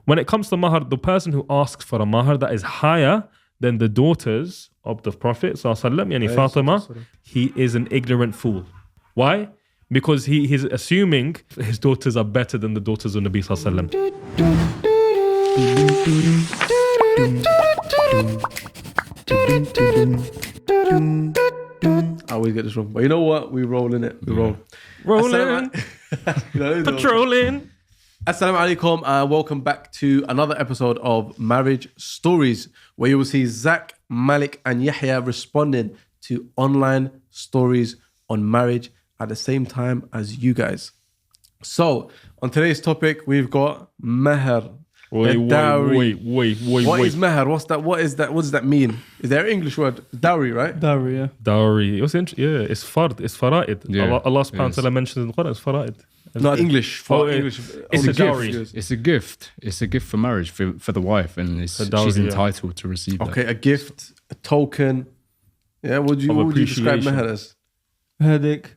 when it comes to mahar, the person who asks for a mahar that is higher than the daughters of the Prophet sallallahu yani Fatima, he is an ignorant fool. Why? Because he's assuming his daughters are better than the daughters of Nabi sallallahu I always get this wrong, but you know what? We roll in it. We roll. Rolling, patrolling. Assalamu alaikum and welcome back to another episode of Marriage Stories, where you will see Zach, Malik and Yahya responding to online stories on marriage at the same time as you guys. So, on today's topic, we've got MAHR. Wait. What is MAHR? What's that? What is that? What does that mean? Is there an English word? Dowry, right? Dowry, yeah. Dowry. It's fard. It's fara'id. Yeah, Allah subhanahu wa ta'ala mentions in the Quran, it's fara'id. Not English. English. It's a dowry. It's a gift. It's a gift for marriage for the wife, and dowry, she's entitled to receive that. Okay, a gift, a token. Yeah, what would you describe MAHR as? Headache.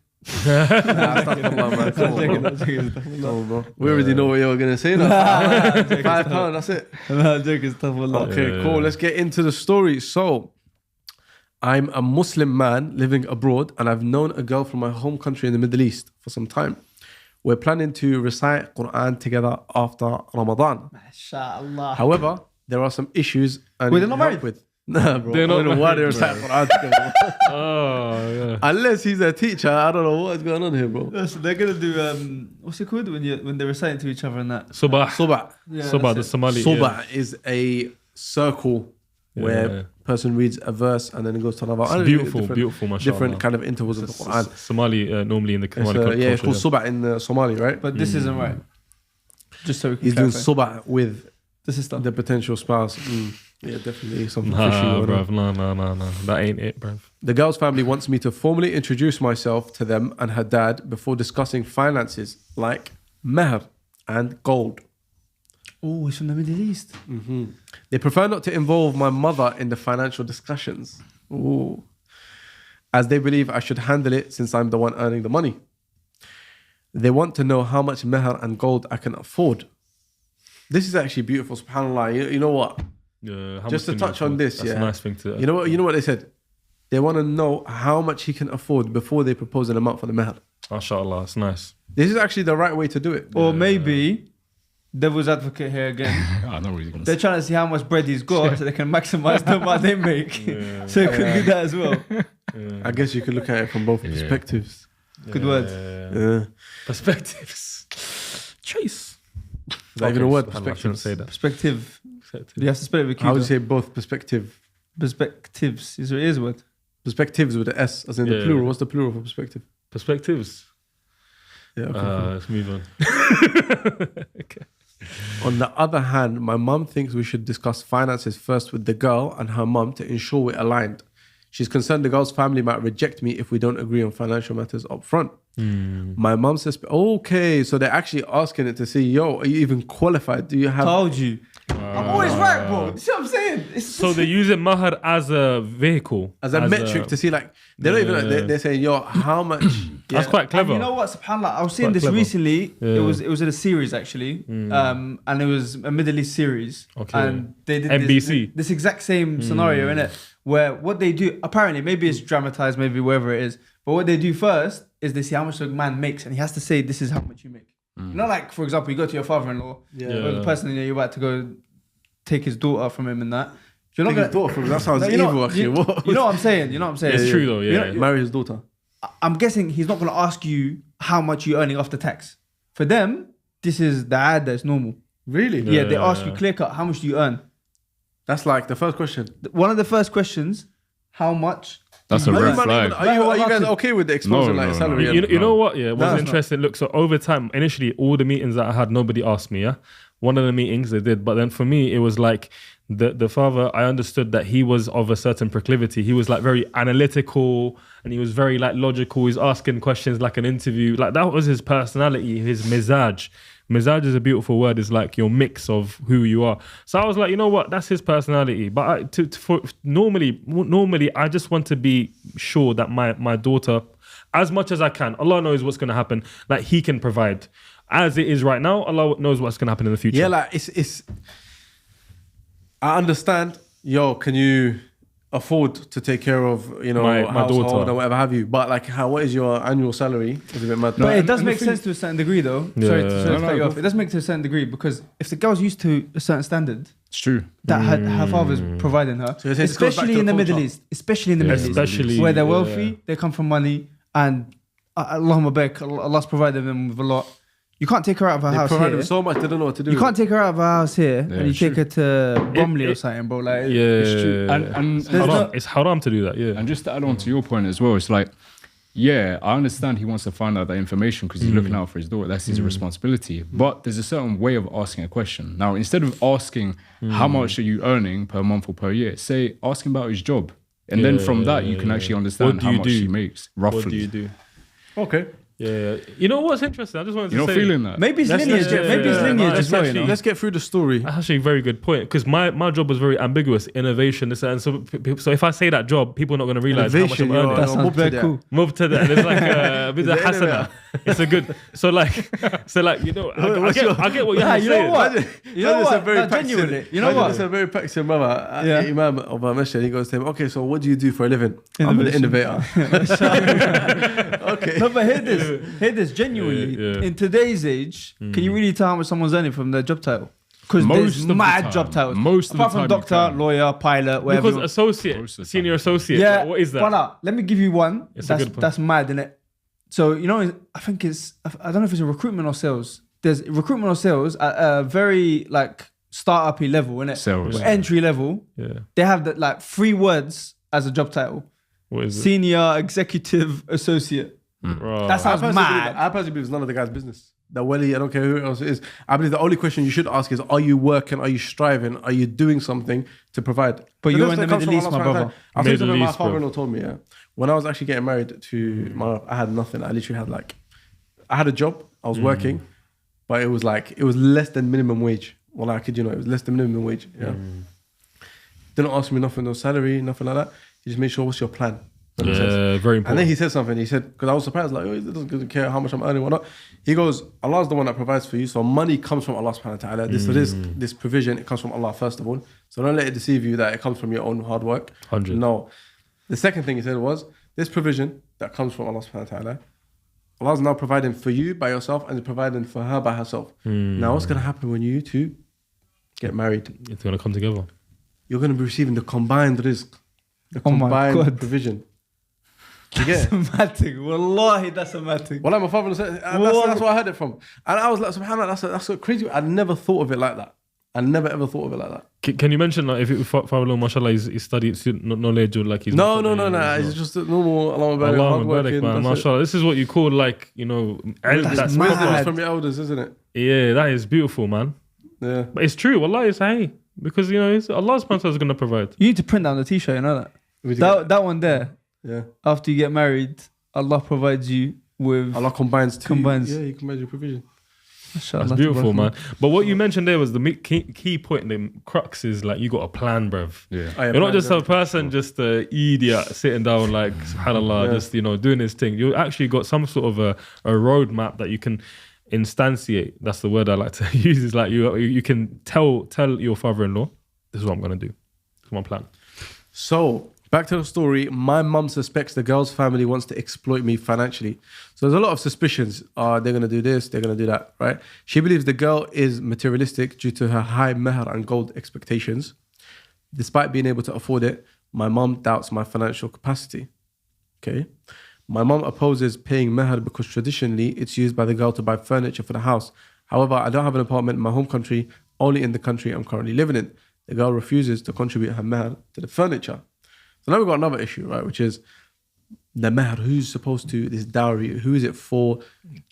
We already know what you're going to say now. £5, that's it. Okay, cool. Let's get into the story. So, I'm a Muslim man living abroad and I've known a girl from my home country in the Middle East for some time. We're planning to recite Quran together after Ramadan. MashaAllah. However, there are some issues and Wait, they're not married? Nah, bro. They're not I don't know why married, they recite Quran together. Oh, yeah. Unless he's a teacher, I don't know what's going on here, bro. So they're gonna do what's it called when they're reciting to each other and that? Subah. Subah. Subah, the Somali. Subah is a circle where person reads a verse and then it goes to another. It's beautiful, mashallah. Different kind of intervals of the Quran. Somali, normally in the Somali culture. It's called Subah in Somali, right? But this isn't right. Just so we can He's doing clarify. Subah with The sister. the potential spouse. Yeah, definitely something Nah, fishy. bruv, no. That ain't it, bruv. The girl's family wants me to formally introduce myself to them and her dad before discussing finances like MAHR and gold. Oh, he's from the Middle East. They prefer not to involve my mother in the financial discussions. Ooh. As they believe I should handle it since I'm the one earning the money. They want to know how much MAHR and gold I can afford. This is actually beautiful, subhanAllah. You know what? Just to touch on this, That's a nice thing to. You know what they said? They want to know how much he can afford before they propose an amount for the MAHR. MashaAllah, it's nice. This is actually the right way to do it. Or maybe, devil's advocate here again. I know what you're going to They're say. trying to see how much bread he's got so they can maximize the amount they make. So it could be that as well. I guess you could look at it from both perspectives. Good word. Yeah. Perspectives. Chase. Is that even a word? I shouldn't say that. Perspective. You have to spell it with Q. How would you say both? Perspective. Perspectives. Is a word. Perspectives with the S, as in the plural. What's the plural for perspective? Perspectives. Yeah, okay. Let's move on. Okay. On the other hand, my mum thinks we should discuss finances first with the girl and her mum to ensure we're aligned. She's concerned the girl's family might reject me if we don't agree on financial matters up front. My mum says, okay, so they're actually asking it to see, yo, are you even qualified? Do you have... Told you. I'm always right, bro. You see what I'm saying? So they use it mahar as a vehicle. As a metric to see, like, they don't even, they're saying, yo, how much... That's quite clever. And you know what, subhanAllah, I was seeing Quite this clever. recently. Yeah. It was in a series actually, and it was a Middle East series. Okay. And they did NBC. this exact same scenario in it, where what they do, apparently, maybe it's dramatized, maybe wherever it is, but what they do first is they see how much the man makes, and he has to say, this is how much you make. Not like, for example, you go to your father-in-law, or the person you're about to go take his daughter from him and that. You're not Take his daughter from him? That sounds evil, actually. You know what I'm saying? You know what I'm saying? It's true though, yeah. Marry his daughter. I'm guessing he's not going to ask you how much you're earning after tax. For them, this is the ad that's normal. Really? Yeah, they ask you clear cut, how much do you earn? That's like the first question. One of the first questions, how much? That's a do you red earn? flag. Are you guys okay with the exposure No, like no, salary? no. You know what? Yeah, what's it's interesting. Look, so over time, initially, all the meetings that I had, nobody asked me. Yeah, one of the meetings they did, but then for me, it was like the father. I understood that he was of a certain proclivity. He was like very analytical, and he was very like logical. He's asking questions like an interview. Like that was his personality, his mizaj. Mizaj is a beautiful word. It's like your mix of who you are. So I was like, you know what? That's his personality. But normally, I just want to be sure that my daughter, as much as I can, Allah knows what's going to happen, like he can provide. as it is right now, Allah knows what's going to happen in the future. Yeah, like it's. I understand. Yo, can you afford to take care of My household daughter or whatever have you? But like, what is your annual salary? It's a bit mad. But it does make sense to a certain degree, though. Yeah. Sorry to cut you off. It does make to a certain degree because if the girl's used to a certain standard It's true. that her father's providing her, So you're saying this goes back especially to in the culture? Middle East, especially in the Middle Especially, East, where they're yeah. wealthy, they come from money, and Allahumma baik, Allah's provided them with a lot. You can't take her out of her They house provide here. them so much, they don't know what to do. You can't take her out of her house here and you it's take her to Bromley or it- something, bro. Like, Yeah, It's true. And haram. It's haram to do that. Yeah, And just to add on to your point as well, it's like, yeah, I understand he wants to find out that information because he's looking out for his daughter. That's his responsibility. But there's a certain way of asking a question. Now, instead of asking how much are you earning per month or per year, say, ask him about his job. And then from that, you can actually understand What do how you much do? he makes, roughly. What do you do? Okay. Yeah, you know what's interesting? I just wanted to You're not say, feeling that? maybe it's Let's- lineage. let's get- Maybe it's yeah, lineage no, as well, you know. Let's get through the story. That's actually a very good point because my job was very ambiguous, innovation, this and so if I say that job, people are not going to realize how much I'm Innovation, earning. yo, That sounds very mubtada. cool. Move to that. There's like a bit of Is it hasana. innovator? It's a good. So like I get what you're Yeah, you know saying. what? You know It's a what? very No, genuinely. practicing- You know what? It's a very practicing brother. Yeah. Imam of our masjid. He goes to him, okay, so what do you do for a living? I'm an innovator. Okay. No, but hear this, genuinely. Yeah. In today's age, can you really tell how much someone's earning from their job title? Because Most there's of the mad time. job titles. Most of the Apart from time you doctor, can. lawyer, pilot, whatever. Because associate, Most of the senior time. associate. yeah, like, what is that? Brother, let me give you one. It's a good point. That's mad, innit? So, I think I don't know if it's a recruitment or sales. There's recruitment or sales at a very like startup-y level, innit? Sales. Entry level. Yeah. They have that like 3 words as a job title. What is it? Senior executive associate. Bro. That sounds mad. I personally believe it's none of the guy's business. The welly, I don't care who else it is. I believe the only question you should ask is, are you working? Are you striving? Are you doing something to provide? But you're Because in the that comes Middle from East, Allah my subhanahu wa brother. ta'ala. I'll tell you something Middle my East, bro. father-in-law told me, yeah. When I was actually getting married to my wife, I had nothing. I literally had I had a job. I was working, but it was less than minimum wage. Well, I kid you not, it was less than minimum wage. Yeah. Didn't ask me nothing, no salary, nothing like that. He just made sure, what's your plan? That makes sense. Yeah, very And important. then he said something. He said, because I was surprised, like, oh, he doesn't care how much I'm earning or not. He goes, Allah's the one that provides for you. So money comes from Allah subhanahu wa ta'ala. This risk, this provision, it comes from Allah first of all. So don't let it deceive you that it comes from your own hard work. 100. No. The second thing he said was, this provision that comes from Allah subhanahu wa ta'ala, Allah's now providing for you by yourself and is providing for her by herself. Now what's going to happen when you two get married? It's gonna come together. You're going to be receiving the combined risk, the Oh my combined God. provision. You get it? That's a mad thing. Wallahi, that's a mad thing. Well, like my father said, that's where I heard it from. And I was like, subhanAllah, that's so crazy. I never thought of it like that. I never ever thought of it like that. Can you mention like if Father mashallah he studied student knowledge or like he's No. It's just a normal Allah hardworking. man, mashallah. This is what you call like that's Wisdom proper. is from your elders, isn't it? Yeah, that is beautiful, man. Yeah. But it's true. Wallahi, it's hey because it's Allah's sponsor is gonna provide. You need to print down the t-shirt, you know that? That one there, Yeah. after you get married, Allah provides you with... Allah combines two. Combines. Yeah, He combines your provision. That's beautiful, man. But what you mentioned there was the key point. The crux is like you got a plan, bruv. Yeah. I You're not just a plan, person, just a idiot sitting down like subhanallah, just doing his thing. You actually got some sort of a roadmap that you can instantiate. That's the word I like to use. Is like you can tell your father-in-law, this is what I'm gonna do. This is my plan. So, back to the story. My mum suspects the girl's family wants to exploit me financially. So there's a lot of suspicions. They're going to do this, they're going to do that, right? She believes the girl is materialistic due to her high MAHR and gold expectations. Despite being able to afford it, my mum doubts my financial capacity. Okay. My mum opposes paying MAHR because traditionally it's used by the girl to buy furniture for the house. However, I don't have an apartment in my home country, only in the country I'm currently living in. The girl refuses to contribute her MAHR to the furniture. So now we've got another issue, right? Which is the MAHR. Who's supposed to, this dowry, who is it for?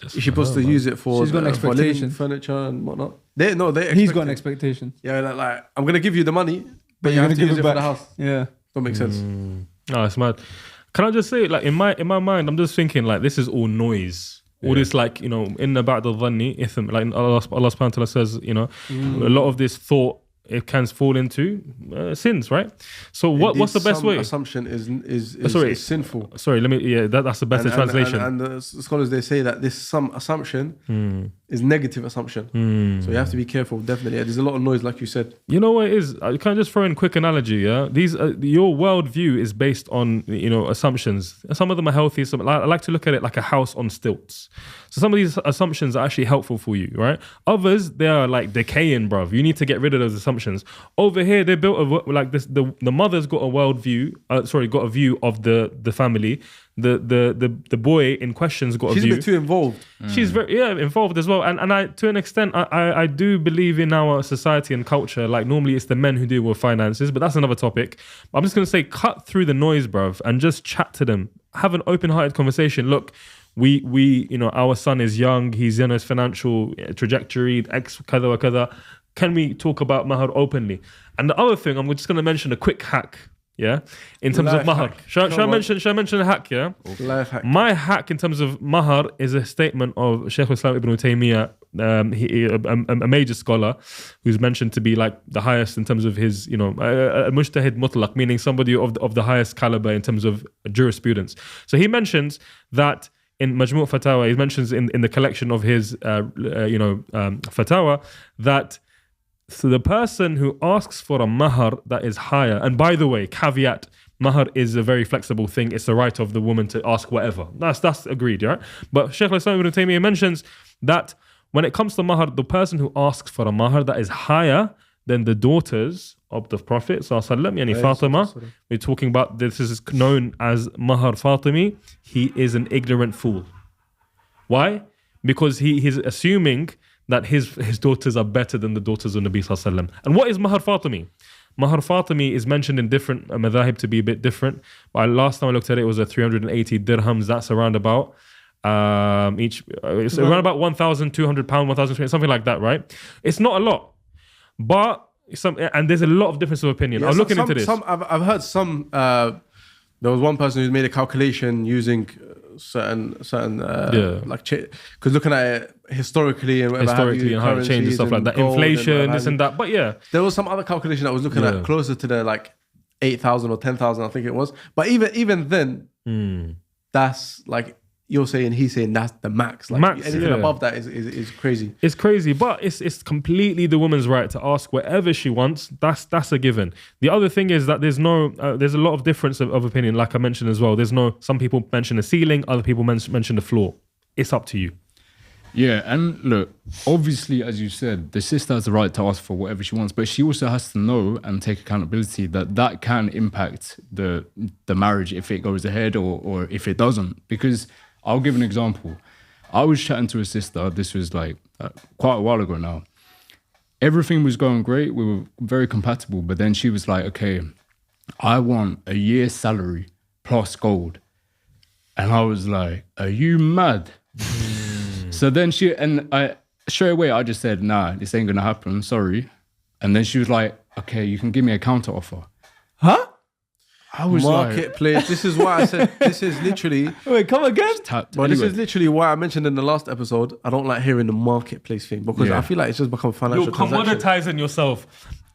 Is she supposed to use it for, She's got an for living expectation. furniture and whatnot? He's got an expectation. Yeah, like I'm going to give you the money, but you you're have gonna to give use it it for back. the house. Yeah. Don't make sense. Oh, it's mad. Can I just say, like in my mind, I'm just thinking like this is all noise. All this like in the ba'd al-dhanni ithm, like Allah subhanahu wa ta'ala says, a lot of this thought it can fall into sins, right? So what's the best way? Assumption is sinful. Sorry, that's the better translation. And the scholars, they say that some assumption is negative assumption. So you have to be careful, definitely. There's a lot of noise, like you said. You know what it is? I can just throw in a quick analogy, yeah? Your worldview is based on, assumptions. Some of them are healthy. I like to look at it like a house on stilts. So some of these assumptions are actually helpful for you, right? Others, they are like decaying, bruv. You need to get rid of those assumptions. Over here, they built like this. The mother's got a worldview. Got a view of the family. The boy in question's got a view. She's a bit too involved. She's very involved as well. And I, to an extent, I do believe in our society and culture. Like normally it's the men who deal with finances, but that's another topic. I'm just gonna say, cut through the noise, bruv, and just chat to them. Have an open-hearted conversation. Look. We our son is young, he's in his financial trajectory, X kada wa kada. Can we talk about mahar openly? And the other thing, I'm just going to mention a quick hack, yeah? In terms of mahar. Should I mention a hack, yeah? Life hack. My hack in terms of mahar is a statement of Shaykh al-Islam ibn Taymiyyah, a major scholar who's mentioned to be like the highest in terms of his, a mujtahid mutlaq, meaning somebody of the highest caliber in terms of jurisprudence. So he mentions that in Majmu' Fatawa, he mentions in the collection of his, Fatawa, that so the person who asks for a mahar that is higher, and by the way, caveat, mahar is a very flexible thing. It's the right of the woman to ask whatever. That's agreed, right? But Shaykh al-Islam ibn Taymiyyah mentions that when it comes to mahar, the person who asks for a mahar that is higher than the daughters of the Prophet yani Fatima, we're talking about, this is known as Mahar Fatimi. He is an ignorant fool. Why? Because he's assuming that his daughters are better than the daughters of Nabi Sallallahu Alaihi Wasallam. And what is Mahar Fatimi? Mahar Fatimi is mentioned in different madhahib to be a bit different. But last time I looked at it, it was 380 dirhams. That's around about it's around about £1,200, 1,300, something like that, right? It's not a lot. But and there's a lot of difference of opinion. I was looking into this. I've heard some. There was one person who made a calculation using certain because looking at it historically and whatever and how it changes, stuff like that, inflation, this and that. But yeah, there was some other calculation that was looking at closer to the like 8,000 or 10,000, I think it was. But even then, that's like. You're saying, he's saying that's the max. Like anything above that is crazy. It's crazy, but it's completely the woman's right to ask whatever she wants. That's a given. The other thing is that there's a lot of difference of opinion, like I mentioned as well. Some people mention the ceiling, other people mention the floor. It's up to you. Yeah, and look, obviously, as you said, the sister has the right to ask for whatever she wants, but she also has to know and take accountability that can impact the marriage if it goes ahead or if it doesn't. Because I'll give an example. I was chatting to a sister. This was like quite a while ago now. Everything was going great. We were very compatible. But then she was like, okay, I want a year's salary plus gold. And I was like, are you mad? So then straight away, I just said, nah, this ain't going to happen. Sorry. And then she was like, okay, you can give me a counter offer. Huh? I was marketplace. Like, this is why I said this is literally. Wait, come again? This is literally why I mentioned in the last episode. I don't like hearing the marketplace thing because I feel like it's just become financial. You're commoditizing yourself.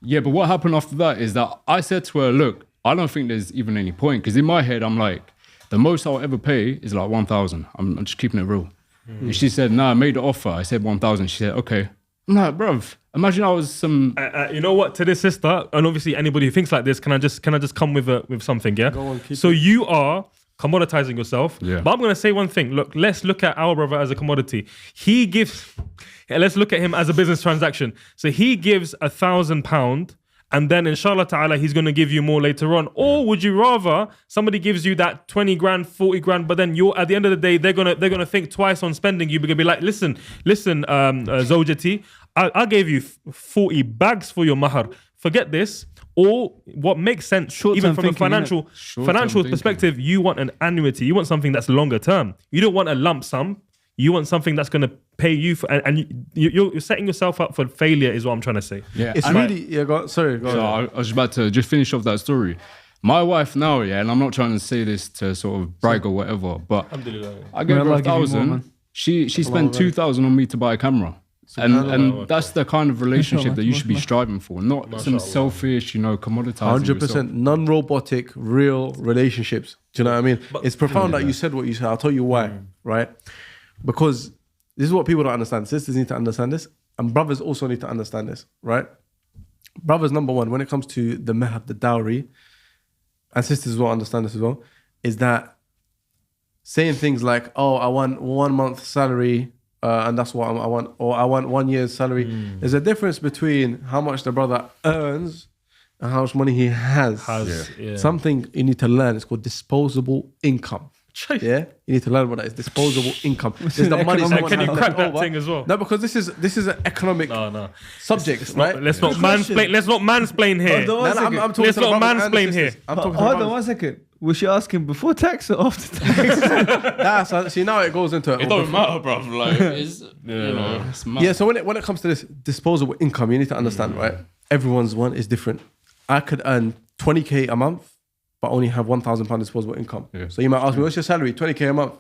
Yeah, but what happened after that is that I said to her, "Look, I don't think there's even any point because in my head I'm like, the most I'll ever pay is like 1,000. I'm just keeping it real." And she said, "Nah, I made the offer." I said 1,000. She said, "Okay." I'm like, bruv, imagine I was some. You know what? To this sister, and obviously anybody who thinks like this, can I just come with something? Yeah. Go on, so you are commoditizing yourself. Yeah. But I'm gonna say one thing. Look, let's look at our brother as a commodity. He gives. Let's look at him as a business transaction. So he gives £1,000. And then inshallah ta'ala, he's going to give you more later on. Or would you rather somebody gives you that 20 grand, 40 grand, but then you're at the end of the day, they're going to think twice on spending you. They're going to be like, listen, Zawjati, I gave you 40 bags for your mahar. Forget this. Or what makes sense, even from a financial perspective, you want an annuity. You want something that's longer term. You don't want a lump sum. You want something that's going to pay you for, and you're setting yourself up for failure is what I'm trying to say. Yeah, it's really, go on. Sorry, go on. So I was about to just finish off that story. My wife now, and I'm not trying to say this to sort of brag or whatever, but I gave her 1,000. She spent 2,000 on me to buy a camera. And that's the kind of relationship that you should be striving for, not some MashaAllah. selfish, commoditizing 100% yourself. non-robotic, real relationships. Do you know what I mean? It's profound that you said what you said. I'll tell you why, right? Because this is what people don't understand. Sisters need to understand this, and brothers also need to understand this, right? Brothers, number one, when it comes to the mahr, the dowry, and sisters will understand this as well, is that saying things like, oh, I want 1 month's salary, and that's what I want, or I want 1 year's salary. There's a difference between how much the brother earns and how much money he has. Something you need to learn is called disposable income. Yeah, you need to learn what that is. Disposable income. There's the money. Can you crack that thing as well? No, because this is an economic subject, right? Let's not mansplain here. I'm talking Let's to not the brothers and the mansplain here. sisters. I'm talking to Hold the on 1 brothers. second. Was she asking before tax or after tax? See, now it goes into It don't matter, bro. Like, it's, it's mad. Yeah, so when it comes to this disposable income, you need to understand, right? Everyone's one is different. I could earn 20k a month, but only have £1,000 disposable income. Yeah. So you might ask me, what's your salary? 20k a month.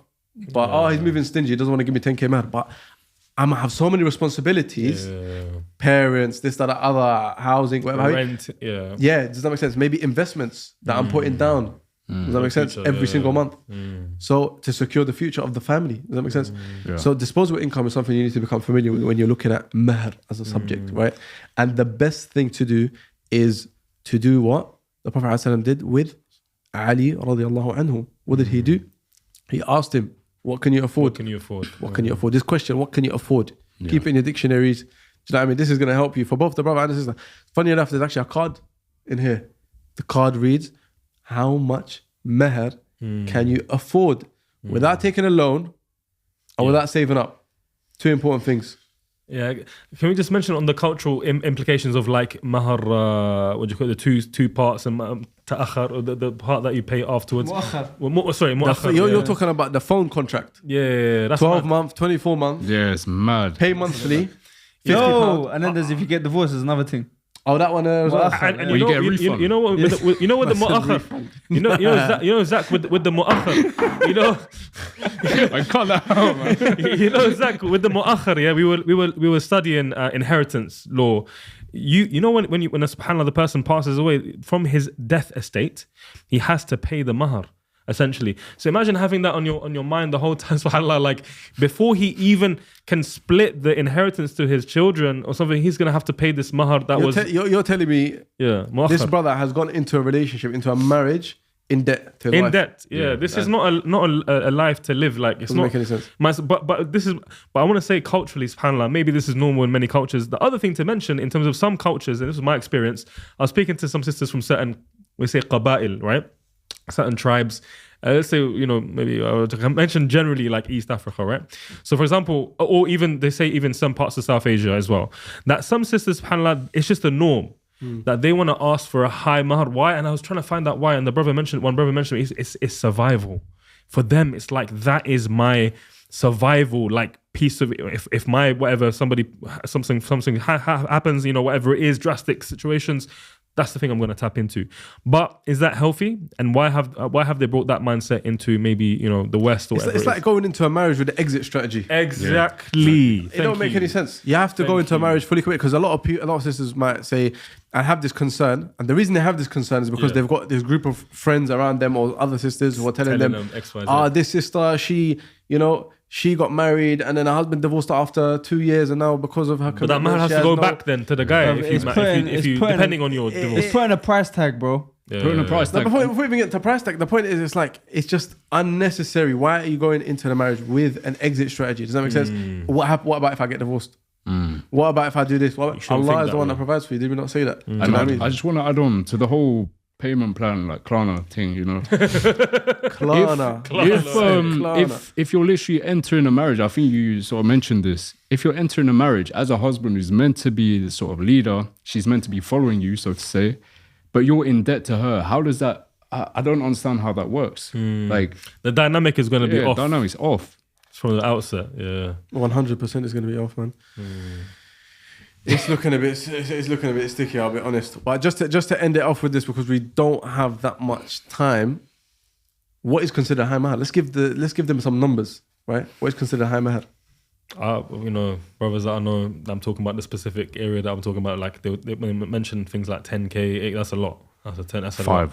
But he's moving stingy. He doesn't want to give me 10k a month. But I'm gonna have so many responsibilities. Parents, this, that, other, housing, whatever. Rent, yeah. Yeah, does that make sense? Maybe investments that I'm putting down. Does that make sense? Future, Every yeah. single month. So to secure the future of the family. Does that make sense? Yeah. So disposable income is something you need to become familiar with when you're looking at mahr as a subject, right? And the best thing to do is to do what the Prophet ﷺ did with Ali radiallahu anhu. What did he do? He asked him, what can you afford? What can you afford? What can you afford? This question, what can you afford? Keep it in your dictionaries. Do you know what I mean? This is going to help you for both the brother and the sister. Funny enough, there's actually a card in here. The card reads, how much mahr can you afford without taking a loan or without saving up? Two important things. Yeah, can we just mention on the cultural implications of like mahar, what do you call it, the two parts, and ta'akhar, or the part that you pay afterwards? Mu'akhar. You're talking about the phone contract. Yeah, that's 12 mad. months, 24 months, Yeah, it's mad. pay monthly. Yo, and then there's if you get divorced, there's another thing. Oh, that one as well. And Well, you get a refund. you know what? You know what the mu'akhar. You know Zach with the mu'akhar. You know. I cut that out, man. You know, Zach, with the mu'akhar, yeah, we were studying inheritance law. You know when subhanAllah, the person passes away from his death estate, he has to pay the mahar, essentially. So imagine having that on your mind the whole time, subhanAllah, like before he even can split the inheritance to his children or something, he's gonna have to pay this mahar You're telling me mu'akhar. this brother has gone into a relationship, into a marriage in debt to life. Debt, yeah. This is not a life to live. Like it's Doesn't not make any sense. But I want to say culturally, subhanAllah, maybe this is normal in many cultures. The other thing to mention in terms of some cultures, and this was my experience, I was speaking to some sisters from certain, we say qaba'il, right? Certain tribes. Let's say, maybe I mention generally like East Africa, right? So for example, or even they say even some parts of South Asia as well, that some sisters, subhanAllah, it's just a norm. That they want to ask for a high mahar. Why? And I was trying to find out why. And one brother mentioned it's survival. For them, it's like that is my survival, like piece of if my whatever something happens, whatever it is, drastic situations. That's the thing I'm going to tap into. But is that healthy? And why have they brought that mindset into maybe the West or whatever? It's like going into a marriage with the exit strategy. Exactly. It don't make any sense. You have to go into a marriage fully committed, because a lot of sisters might say, I have this concern, and the reason they have this concern is because they've got this group of friends around them or other sisters who are telling them X, Y, Z. this sister, she got married and then her husband divorced her after 2 years, and now because of her But that man has to go back then to the guy if you depending on your divorce. It's putting a price tag, bro. Putting a price tag. Before we even get to price tag, the point is it's just unnecessary. Why are you going into the marriage with an exit strategy? Does that make sense? What about if I get divorced? What about if I do this? Allah is the one that provides for you. Did we not say that? Do you know what I mean? I just want to add on to the whole payment plan, like Klarna thing, Klarna. If you're literally entering a marriage, I think you sort of mentioned this. If you're entering a marriage as a husband who's meant to be the sort of leader, she's meant to be following you, so to say, but you're in debt to her, how does that? I don't understand how that works. Like the dynamic is going to be off. Dynamic's off from the outset. Yeah, 100% is going to be off, man. It's looking a bit sticky, I'll be honest. But just to end it off with this, because we don't have that much time. What is considered high mahar? Let's give them some numbers, right? What is considered high mahar? Brothers that I know, I'm talking about the specific area that I'm talking about. Like they mention things like 10K, 8. That's a lot. That's a 10. That's a 5.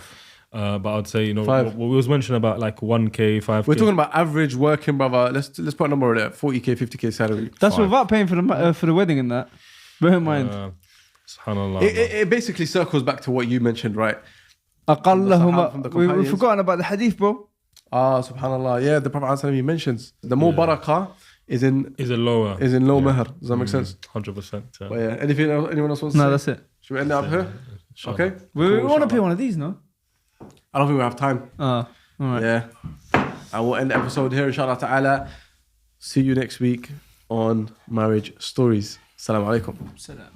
lot. But I'd say Five. what we was mentioning about like 1K, 5K. We're talking about average working brother. Let's put a number on it. 40K, 50K salary. That's 5. without paying for the wedding and that. Bear in mind. Subhanallah. It basically circles back to what you mentioned, right? أقلهما. We've forgotten about the hadith, bro. Subhanallah. Yeah, the Prophet ﷺ mentions the more barakah is in low mahr. Does that make sense? 100%. But yeah, anyone else wants to say? No, that's it. Should we end it up here? Okay. We want to pay one of these, no? I don't think we have time. All right. Yeah. I will end the episode here, inshallah ta'ala. See you next week on Marriage Stories. Assalamu alaikum. Salam.